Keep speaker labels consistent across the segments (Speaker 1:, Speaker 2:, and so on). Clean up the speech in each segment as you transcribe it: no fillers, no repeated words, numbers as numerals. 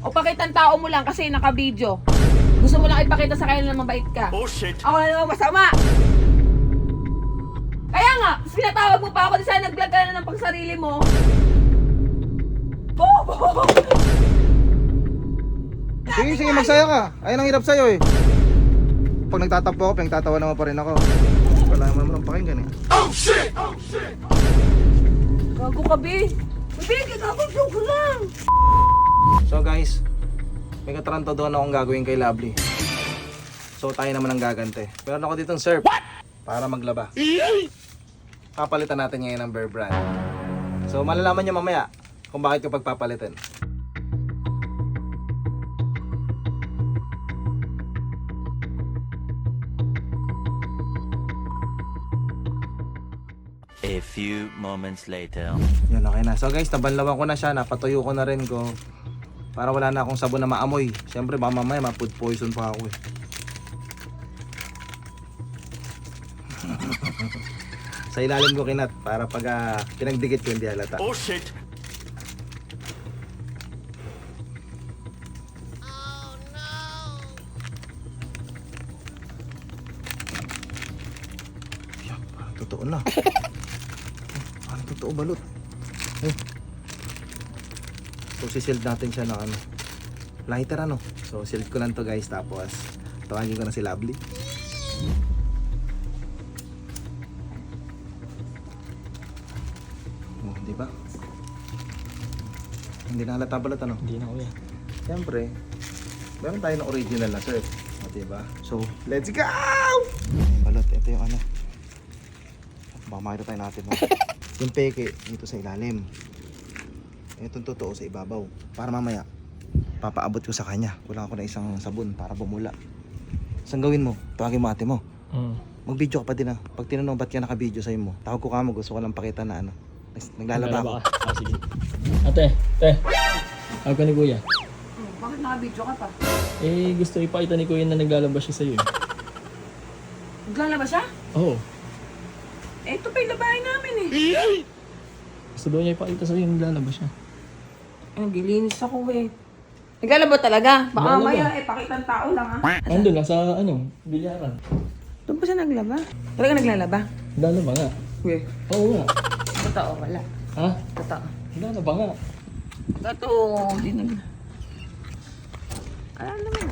Speaker 1: O pakitang tao mo lang kasi naka-video. Gusto mo lang ipakita sa kanila na mabait ka.
Speaker 2: Oh shit!
Speaker 1: Ako na naman masama. Kaya nga, sinatawag mo pa ako di sana nag-vlog ka na ng pangsarili mo. Bobo!
Speaker 3: Sige, sige, magsaya ka. Ayun ang hirap sa'yo eh. Pag nagtatampo ako, pinagtatawa naman pa rin ako. Wala naman naman ang pakinggan eh.
Speaker 2: Oh shit! Oh shit!
Speaker 1: Gago ka, be. Be, gagawin ko lang.
Speaker 3: So guys, may katranto doon akong gagawin kay Lovely. So tayo naman ang gagante. Meron ako ditong surf para maglaba. Papalitan natin ngayon ng Bear Brand. So malalaman niyo mamaya kung bakit ko pagpapalitan.
Speaker 4: A few moments later.
Speaker 3: Yun, okay na. So guys, nabanlawan ko na siya, napatuyo ko na rin ko. Para wala na akong sabon na maamoy. Siyempre baka mamaya ma-food poison pa ako eh. Sa ilalim ko kinat para pag pinagdikit ko hindi halata.
Speaker 2: Oh shit!
Speaker 3: Yan, parang totoo na. Parang totoo balot. Eh. So sisild natin siya ng ano, lighter ano. So sild ko lang to guys, tapos tawagin ko na si Lovely. Oh, di ba? Hindi na halata balot ano?
Speaker 5: Hindi na kuya.
Speaker 3: Siyempre, meron tayo ng original na surf. O, diba? So, let's go! Balot, ito yung ano. Baka makita tayo natin. No? Yung peke, dito sa ilalim. Itong totoo sa ibabaw. Para mamaya, papaabot ko sa kanya. Kulang ako na isang sabon para bumula. Saan gawin mo? Tawagin mo ate mo. Mag-video ka pa din ah. Pag tinanong ba't ka naka-video sa'yo mo, tawag ko ka mo. Gusto ko lang pakita na ano. Naglalaba ako.
Speaker 5: Ah, sige. Ate, ako ni kuya.
Speaker 1: Bakit naka-video ka pa?
Speaker 5: Eh, gusto ipakita ni kuya na naglalaba siya sa'yo.
Speaker 1: Naglalaba siya?
Speaker 5: Oo.
Speaker 1: Eh, ito pa yung labahin namin eh.
Speaker 5: Gusto daw niya ipakita sa'yo na naglalaba siya.
Speaker 1: Ang gilinis ako eh. Naglalaba talaga? Baka
Speaker 5: Naglalaba.
Speaker 1: maya eh, pakitang tao lang ha.
Speaker 5: Andun, nasa bilyaran.
Speaker 1: Doon pa siya naglalaba? Talaga naglalaba?
Speaker 5: Naglalaba nga.
Speaker 1: Eh,
Speaker 5: Oo nga.
Speaker 1: totoo wala.
Speaker 5: Ha?
Speaker 1: Totoo.
Speaker 5: Naglalaba nga.
Speaker 1: Totoo. Di nag... Alam naman.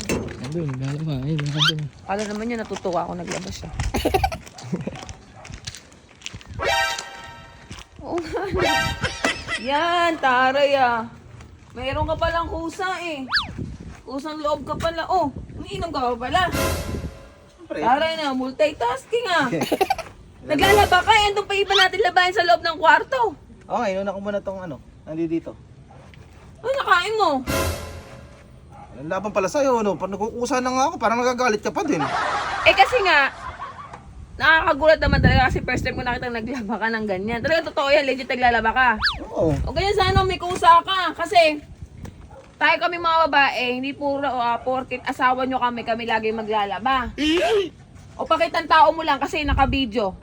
Speaker 5: Andun, naglalaba. Ayun, andun.
Speaker 1: Alam naman niya natutuwa ako naglaba siya. Oo nga. Yan, taray ah. Mayroon ka palang kusa eh. Kusang loob ka pala. Oh, umiinom ka pa pala. Taray na, multitasking ah. Naglalaba ka eh. Andun pa iba natin labahin sa loob ng kwarto.
Speaker 3: Okay, inuna ko muna tong ano. Nandito.
Speaker 1: Ano nakain mo?
Speaker 3: Ang laban pala sa'yo, no? Pag nagkukusa na nga ako, parang nagagalit ka pa din.
Speaker 1: Eh kasi nga, nakakagulat naman talaga kasi first time ko nakita naglaba ka ng ganyan. Talaga totoo yan, legit naglalaba ka.
Speaker 3: Oo.
Speaker 1: O ganyan sana may kusa ka kasi tayo kami mga babae, hindi puro porkit asawa nyo kami lagi maglalaba. O pakitang tao mo lang kasi naka-video.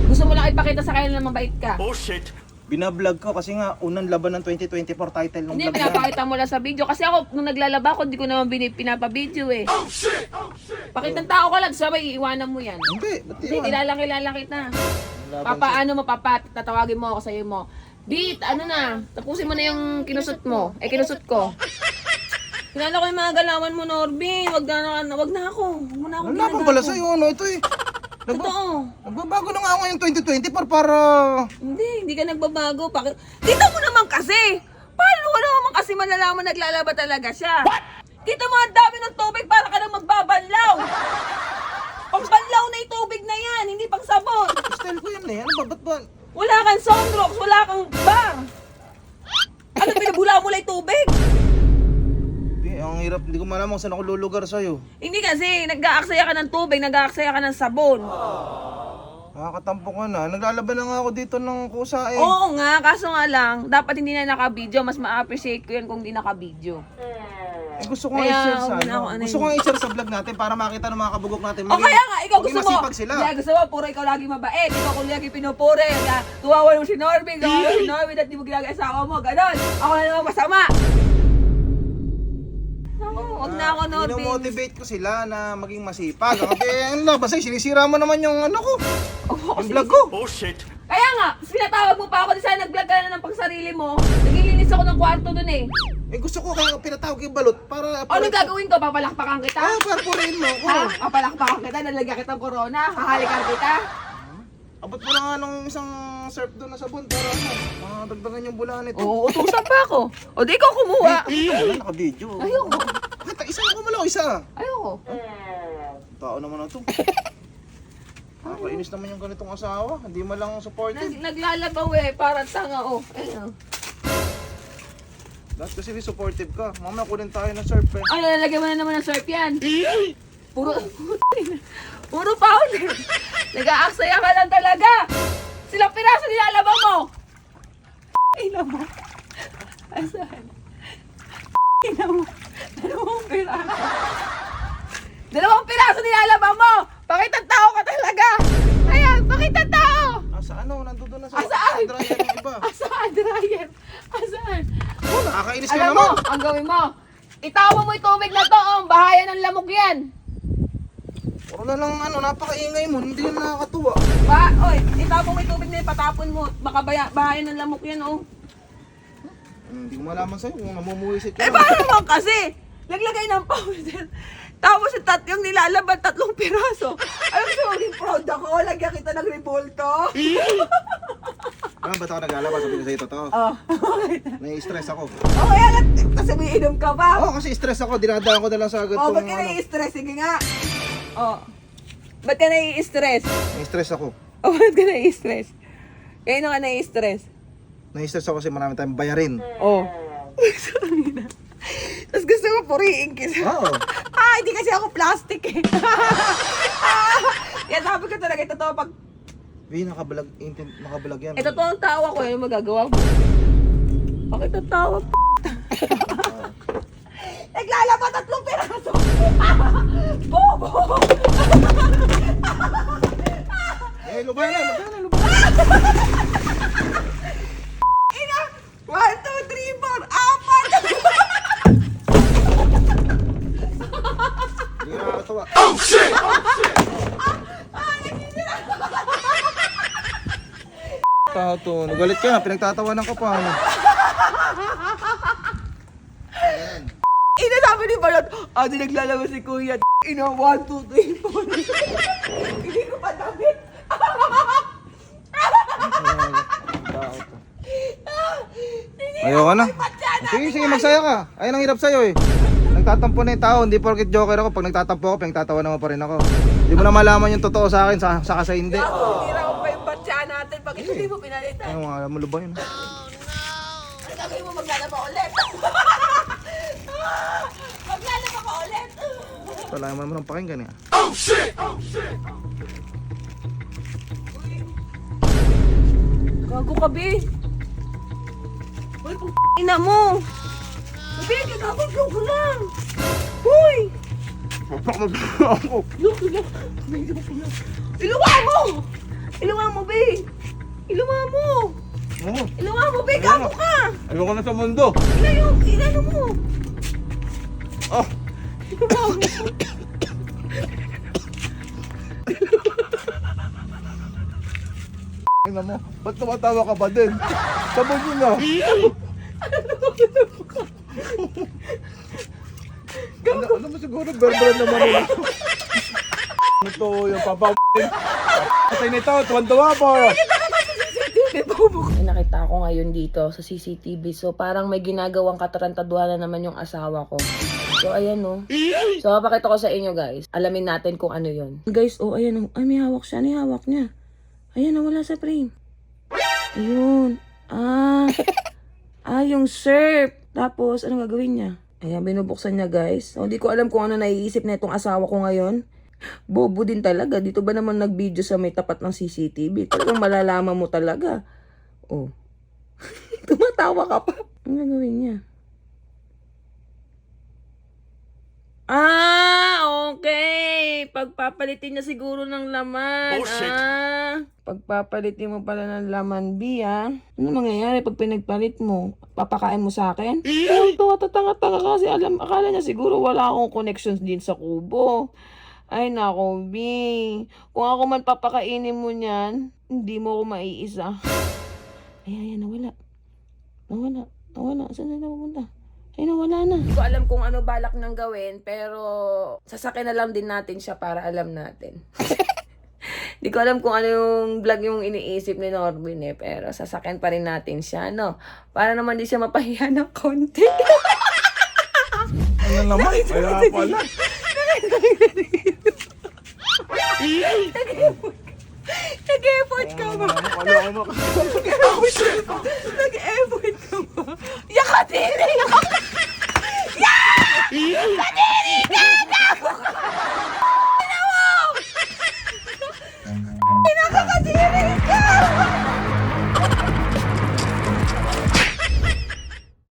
Speaker 1: Gusto mo lang ipakita sa kanila na mabait ka.
Speaker 2: Oh shit!
Speaker 3: Binablog ko kasi nga unang laban ng 2024 title ng
Speaker 1: Hindi,
Speaker 3: vlog.
Speaker 1: pinapakita mo lang sa video. Kasi ako, nung naglalaba ako, hindi ko naman pinapa-video eh.
Speaker 2: Oh shit! Oh shit!
Speaker 1: Pakitang tao ka lang, sabay iiwanan mo yan.
Speaker 3: Hindi, ba't
Speaker 1: Hindi,
Speaker 3: yun?
Speaker 1: kilala kita. Papaano mo, tatawagin mo ako sa'yo mo. Beat, ano na, tapusin mo na yung kinusot mo. Eh, kinusot ko. Kilala ko yung mga galawan mo, Norby. Wag na ako. Huwag mo na ako
Speaker 3: Ang laban pala sa'yo, ano? Ito eh.
Speaker 1: Totoo.
Speaker 3: Nagbabago na nga ako yung 2024 para...
Speaker 1: Hindi ka nagbabago. Kita mo naman kasi. Paano wala naman kasi malalaman naglalaba talaga siya? Kita mo ang dami ng tubig para ka nang magbabanlaw. Pangbanlaw na yung tubig na yan, hindi pang sabon.
Speaker 3: Style ko yan eh. Ano ba? Ba't ba?
Speaker 1: Wala kang sunrocks, wala kang bar. Ano, pinabula mo lang yung tubig?
Speaker 3: Ang hirap. Hindi ko malamang saan ako lulugar sa'yo.
Speaker 1: Hindi kasi, nag-aaksaya ka ng tubig, nag-aaksaya ka ng sabon.
Speaker 3: Nakakatampo ka na. Naglalaban na nga ako dito ng kusa eh.
Speaker 1: Oo nga, kaso nga lang, dapat hindi na naka-video. Mas ma-appreciate ko yan kung hindi naka-video.
Speaker 3: Eh, gusto ko nga
Speaker 1: Kaya,
Speaker 3: i-share sa
Speaker 1: huwag na ako,
Speaker 3: ano.
Speaker 1: ano
Speaker 3: Gusto ko nga i-share sa vlog natin para makita ng mga kabugok natin.
Speaker 1: O kaya nga, ikaw gusto mo.
Speaker 3: masipag sila.
Speaker 1: Kaya gusto mo, puro ikaw lagi mabait. Ikaw kung lagi pinupuri. Kaya tuwawan mo si Norby, tuwawan mo si Norby at di mo ginagawa asawa mo. Ganon. Ako na naman masama. Huwag na ako notice.
Speaker 3: Minomotivate ko sila na maging masipag. Kasi ano na, basta sinisira mo naman yung ano ko. Yung vlog ko.
Speaker 4: Oh shit!
Speaker 1: Kaya nga, pinatawag mo pa ako, di sana nag-vlog ka na ng pangsarili mo. Naglilinis ako ng kwarto dun eh.
Speaker 3: Eh gusto ko kaya pinatawag yung balot para...
Speaker 1: Ano gagawin ko? Papalakpakan kita?
Speaker 3: Ah, para purihin mo ako.
Speaker 1: Ha? Papalakpakan kita? Nalagyan kitang corona? Hahalikan kita?
Speaker 3: Abot mo na nga nung isang surf doon na sabon para dagdagan yung bulaan nito.
Speaker 1: Oo, utusan pa ako. O di ikaw kumuha.
Speaker 3: Wala naka-video.
Speaker 1: Ayoko.
Speaker 3: Bakit? Isa ako malaw, isa.
Speaker 1: Ayoko.
Speaker 3: Tao naman na to. Nakakainis naman yung ganitong asawa. Hindi mo lang supportive.
Speaker 1: Naglalabaw eh, parang tanga oh. Ayun.
Speaker 3: Dapat kasi supportive ka. Mamaya kunin tayo ng surf eh.
Speaker 1: Ay, lalagyan mo na naman ng surf yan. Puro powder. Nag-aaksaya ka lang talaga. Silang piraso nilalabaw mo. Ina mo. Asan? Ina mo. Dalawang piraso. Dalawang piraso nilalabaw mo. Pakitang tao ka talaga. Ayan, pakitang tao.
Speaker 3: Sa ano? Nandun na sa
Speaker 1: Asaan?
Speaker 3: dryer ng iba.
Speaker 1: Asaan, dryer? Asaan?
Speaker 3: Oh, nakakainis ka
Speaker 1: Alam
Speaker 3: naman.
Speaker 1: mo, ang gawin mo. Itawa mo yung tubig na to, oh. Bahayan ng lamok yan.
Speaker 3: Puro na lang ano, napakaingay mo. Hindi na nakakatuwa.
Speaker 1: Oy, itawa mo yung tubig na yun, patapon mo. Baka bahayan ng lamok yan, oh.
Speaker 3: Hindi ko malaman sa'yo kung namumuwisit
Speaker 1: Eh,
Speaker 3: ka.
Speaker 1: paano naman kasi? Naglagay ng powder. Tapos yung nilalaban, 3 piraso. Alam mo, maging proud ako. Lagyan kita ng revolto.
Speaker 3: Alam, ba't ako naglalabas? Sabi ko sa'yo totoo.
Speaker 1: Oh.
Speaker 3: Nai-stress ako.
Speaker 1: Oh, kaya nga, kasi may inom ka pa.
Speaker 3: Oo, kasi stress ako. Dinadaan ko na lang sa agad
Speaker 1: Oh,
Speaker 3: tong
Speaker 1: ba't ka
Speaker 3: ano.
Speaker 1: nai-stress? Sige nga. Oh. Ba't ka nai-stress?
Speaker 3: Nai-stress ako.
Speaker 1: Oh, ba't ka nai-stress? Kaya na ka nai-stress?
Speaker 3: Nai-stress ako kasi marami tayong bayarin.
Speaker 1: Oh. Tapos gusto mo puriin kita.
Speaker 3: Oo.
Speaker 1: Hindi kasi ako plastic eh. Yan, sabi ko talaga, ito to pag...
Speaker 3: Nakabalag yan.
Speaker 1: Ito to ang tawa ko, ano magagawa mo? Bakit ang tawa p***? Naglalaba 3 piraso! Bobo!
Speaker 3: Eh, lubayan na.
Speaker 1: Ina! 1, 2, 3, 4, 4!
Speaker 3: Hindi na nakakatawa.
Speaker 2: Oh shit! Oh shit!
Speaker 3: Tao to. Nagalit ka na. Pinagtatawanan ka pa. Ano?
Speaker 1: Ina, sabi ni Balot, di naglalabas si Kuya. Ina, 1, 2, 3, 4. Hindi ko pa damit.
Speaker 3: Ayoko na. Sige, magsaya ka. Ayun ang hirap sa'yo eh. Nagtatampo na yung tao. Hindi porkit joker ako. Pag nagtatampo ako, pinagtatawanan mo pa rin ako. Hindi mo na malaman yung totoo sa akin, saka sa hindi.
Speaker 1: Tira ko pa yung batya natin. Bakit hindi mo pinalitan?
Speaker 3: Ayun, alam mo ba yun?
Speaker 1: Ano gagawin mo? Maglalaba ulit. Maglalaba ka ulit.
Speaker 3: Wala naman mo ng pakinggan eh.
Speaker 2: Oh shit! Oh shit!
Speaker 1: Gago ka, be. Uy, ina mo. Be, gagawin ko lang. Uy.
Speaker 3: Ako.
Speaker 1: Iluwa mo. Iluwa mo, be. Iluwa mo.
Speaker 3: Oo.
Speaker 1: Iluwa mo, be. Gago ka.
Speaker 3: Ayoko na sa mundo.
Speaker 1: Ilano mo.
Speaker 3: Oh.
Speaker 1: Iluwa mo.
Speaker 3: Tingnan mo. Ba't tumatawa ka ba din? Sabon yun na. Alam mo siguro, berberan naman nila. Ito yung papa***in. Patay nito, tuwan-tuwa po.
Speaker 1: May nakita ako ngayon dito sa CCTV. So parang may ginagawang katarantaduhan na naman yung asawa ko. So ayan oh. So papakita ko sa inyo guys. Alamin natin kung ano yun. Guys, oh ayan oh. Ay may hawak siya. Ano yung hawak niya? Ayan oh, wala sa frame. Ayun. Yung surf. Tapos anong gagawin niya? Ayan, binubuksan niya guys. So, hindi ko alam kung ano naiisip na itong asawa ko ngayon. Bobo din talaga. Dito ba naman nag-video sa may tapat ng CCTV? Talagang malalaman mo talaga. Oh. Tumatawa ka pa. Ano gagawin niya? Okay. Pagpapalitin niya siguro ng laman. Pagpapalitin mo pala ng laman, B, Ano mangyayari pag pinagpalit mo? Papakain mo sa akin? Ito, tatanga-tanga kasi akala niya siguro wala akong connections din sa kubo. Ay, nako, B. Kung ako man papakainin mo niyan, hindi mo ako maiisa. Ay, nawala. Saan na napunta? Ay, nawala na. Hindi ko alam kung ano balak nang gawin, pero sasakyan na lang din natin siya para alam natin. Hindi ko alam kung ano yung vlog yung iniisip ni Norbin pero sasakyan pa rin natin siya, no? Para naman di siya mapahiya ng konti.
Speaker 3: Ano naman? Kaya pala.
Speaker 1: Nag-effort ka ba?
Speaker 3: Ano?
Speaker 1: Nag-effort